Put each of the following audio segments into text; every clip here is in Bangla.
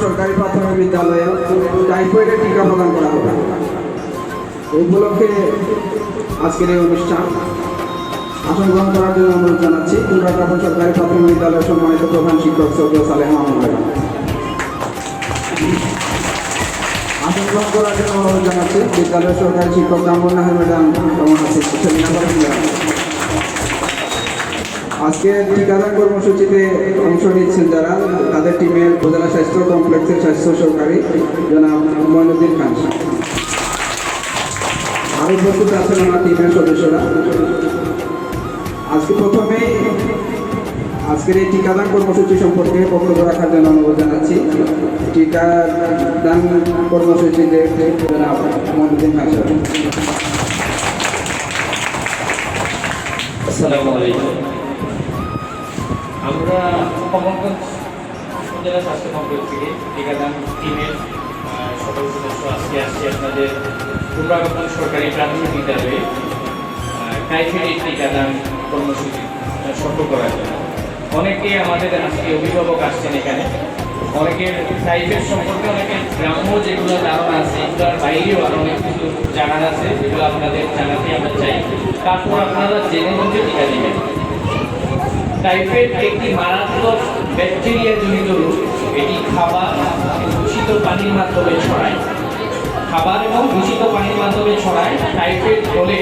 সরকারি প্রাথমিক বিদ্যালয়ে টাইফয়েডের টিকা প্রদান করা হবে। এই উপলক্ষে আজকের এই অনুষ্ঠান আসন গ্রহণ করার জন্য অনুরোধ জানাচ্ছি কুমড়াকাপুর সরকারি প্রাথমিক বিদ্যালয়ের সম্মানিত প্রধান শিক্ষক সৈয়দ সালেহ মাহমুদ বেগম। আসন গ্রহণ করার জন্য অনুরোধ জানাচ্ছি বিদ্যালয়ের সরকারি শিক্ষক কামরুন নাহার ম্যাডাম কেমন আছে। আজকে টিকাদান কর্মসূচিতে অংশ নিচ্ছেন যারা, তাদের টিমের উপজেলা স্বাস্থ্য কমপ্লেক্সের স্বাস্থ্য সহকারী জনাব মঈনুদ্দিন খান, আরও উপস্থিত আছেন আমার টিমের সদস্যরা। আজকে প্রথমেই আজকের এই টিকাদান কর্মসূচি সম্পর্কে বক্তব্য রাখার জন্য অনুরোধ জানাচ্ছি টিকাদান কর্মসূচিতে জনাব মঈনুদ্দিন খান সাহেব। আসসালামু আলাইকুম। আমরা কমলগঞ্জ উপজেলা স্বাস্থ্য কমপ্লেক্স থেকে টিকাদান টিমের সকল সদস্য আজকে আসছি আপনাদের কুমড়াকাপুর সরকারি প্রাথমিক বিদ্যালয়ে টাইফয়েড টিকাদান কর্মসূচি সফল করার জন্য। অনেকে আমাদের আজকে অভিভাবক আসছেন এখানে, অনেকের টাইফয়েড সম্পর্কে অনেকের গ্রাম্য যেগুলো ধারণা আছে এগুলোর বাইরেও আরও অনেক কিছু জানার আছে, যেগুলো আপনাদের জানাতে আমরা চাই। তারপর আপনারা জেনে বুঝে টিকা দেবেন। টাইফয়েড একটি মারাত্মক ব্যাকটেরিয়া জনিত রোগ। এটি খাবার দূষিত পানির মাধ্যমে ছড়ায়। খাবার এবং দূষিত পানির মাধ্যমে ছড়ায়। টাইফয়েড হলে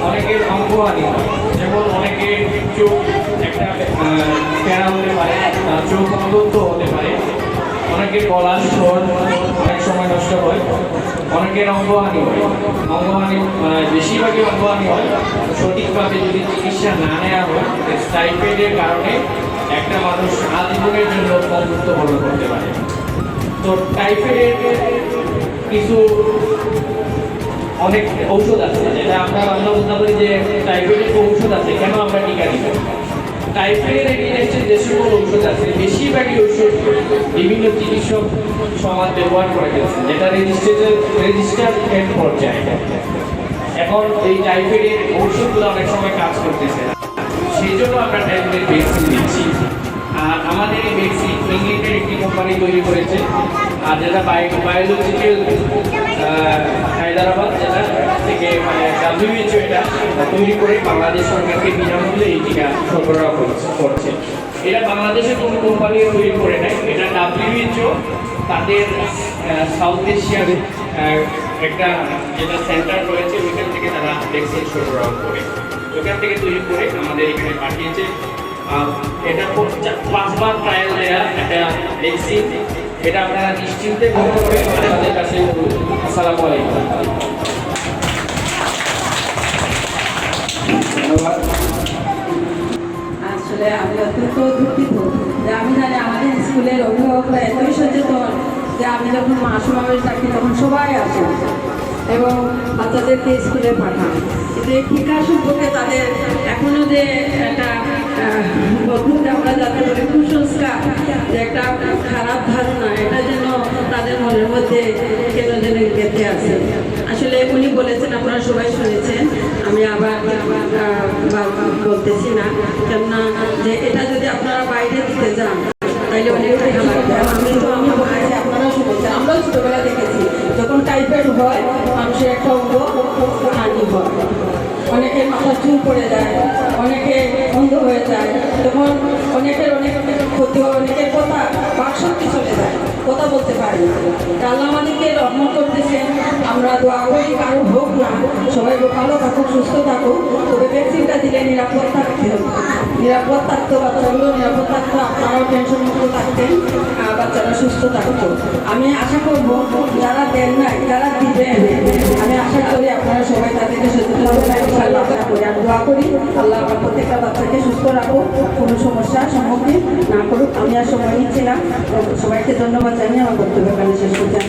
অনেকের অঙ্গহানি হয়, যেমন অনেকের চোখ একটা প্যারা হতে পারে, চোখ অন্ধত্ব হতে পারে, অনেকের গলার স্বর অনেক সময় নষ্ট হয়, অনেকের অঙ্গহানি হয়। অঙ্গহানি বেশিরভাগই অঙ্গহানি হয় সঠিকভাবে যদি চিকিৎসা না নেওয়া হয়। টাইফয়েডের কারণে একটা মানুষ আজীবনের জন্য মৃত্যুবরণ করতে পারে। তো টাইফয়েডের কিছু অনেক ঔষধ আছে, যেটা আমরা বলতে পারি যে টাইফয়েডের ঔষধ আছে, কেন আমরা টিকা দিব। টাইফয়েডের এগেইনস্টে যে সকল ঔষধ আছে বেশিরভাগই ঔষধ বিভিন্ন চিকিৎসক সমাজ ব্যবহার করে ফেলছে, যেটা রেজিস্টার পর্যায়ে। এখন এই টাইফয়েডের ঔষধগুলো অনেক সময় কাজ করতেছে না, সেই জন্য আমরা টাইফয়েডের ভ্যাকসিন দিচ্ছি। আর আমাদের এই ভ্যাকসিন ইংল্যান্ডের একটি কোম্পানি তৈরি করেছে, আর যেটা বায়োলজিক্যাল হায়দ্রাবাদ, যেটা থেকে WHO এটা তৈরি করে বাংলাদেশ সরকারকে বিনামূল্যে এই টিকা সরবরাহ করছে। এটা বাংলাদেশের কোনো কোম্পানি তৈরি করে নেয়, এটা WHO তাদের সাউথ এশিয়ার একটা যেটা সেন্টার রয়েছে ওইখান থেকে তারা ভ্যাকসিন সরবরাহ করে, ওইখান থেকে তৈরি করে আমাদের এখানে পাঠিয়েছে। এটা 5বার ট্রায়াল দেওয়া একটা ভ্যাকসিন, এটা আপনারা নিশ্চিন্তে গ্রহণ করে আমাদের কাছে। আসসালামু আলাইকুম। আসলে আমি অত্যন্ত দুঃখিত যে আমি জানি আমাদের স্কুলের অভিভাবকরা এতই সচেতন যে আমি যখন মা সমাবেশ ডাকি তখন সবাই আসে এবং বাচ্চাদেরকে স্কুলে পাঠান, কিন্তু এই টিকা সম্পর্কে তাদের এখনও যে একটা আমরা যাতে বলি কুসংস্কার, যে একটা খারাপ ধারণা, এটা যেন তাদের মনের মধ্যে কেন যেন গেঁথে আছে। আসলে উনি বলেছেন, আপনারা সবাই শুনেছেন, আমি আবার বলতেছি না, কেননা যে এটা যদি আপনারা বাইরে দিতে যান তাইলে অনেক টাকা লাগবে। আমি বলেছি, আপনারা শুনেছেন, আমরাও ছোটোবেলা দেখেছি যখন টাইফয়েড হয় মানুষের একটা অঙ্গ হানি হয়, অনেকের মাথা চুল পড়ে যায়, অনেকে অন্ধ হয়ে যায়, তখন অনেকের অনেক ক্ষতি হয়, অনেকের কথা বাকশক্তি চলে যায়, কথা বলতে পারে না। আল্লাহ আমাদেরকে রহমত করতেছেন, আমরা দোয়া করি কারো হোক না, সবাই ভালো থাকুক, সুস্থ থাকুক, তবে ভ্যাকসিনটা দিলে নিরাপদ থাকতে হবে। নিরাপদ থাকতো বাচ্চাগুলো, নিরাপদ থাকতো, আপনারাও টেনশন মুক্ত থাকতেন, বাচ্চারা সুস্থ থাকতো। আমি আশা করবো যারা দেন নাই যারা দিবেন, আমি আশা করি আপনারা সবাই তাদেরকে সচেতন হবেন। আমি দোয়া করি আল্লাহ আমার প্রত্যেকটা বাচ্চাকে সুস্থ রাখুক, কোনো সমস্যার সম্মুখীন না করুক। আমি আর সময় নিচ্ছি না, সবাইকে ধন্যবাদ জানিয়ে আমার বক্তব্য শেষ করছি।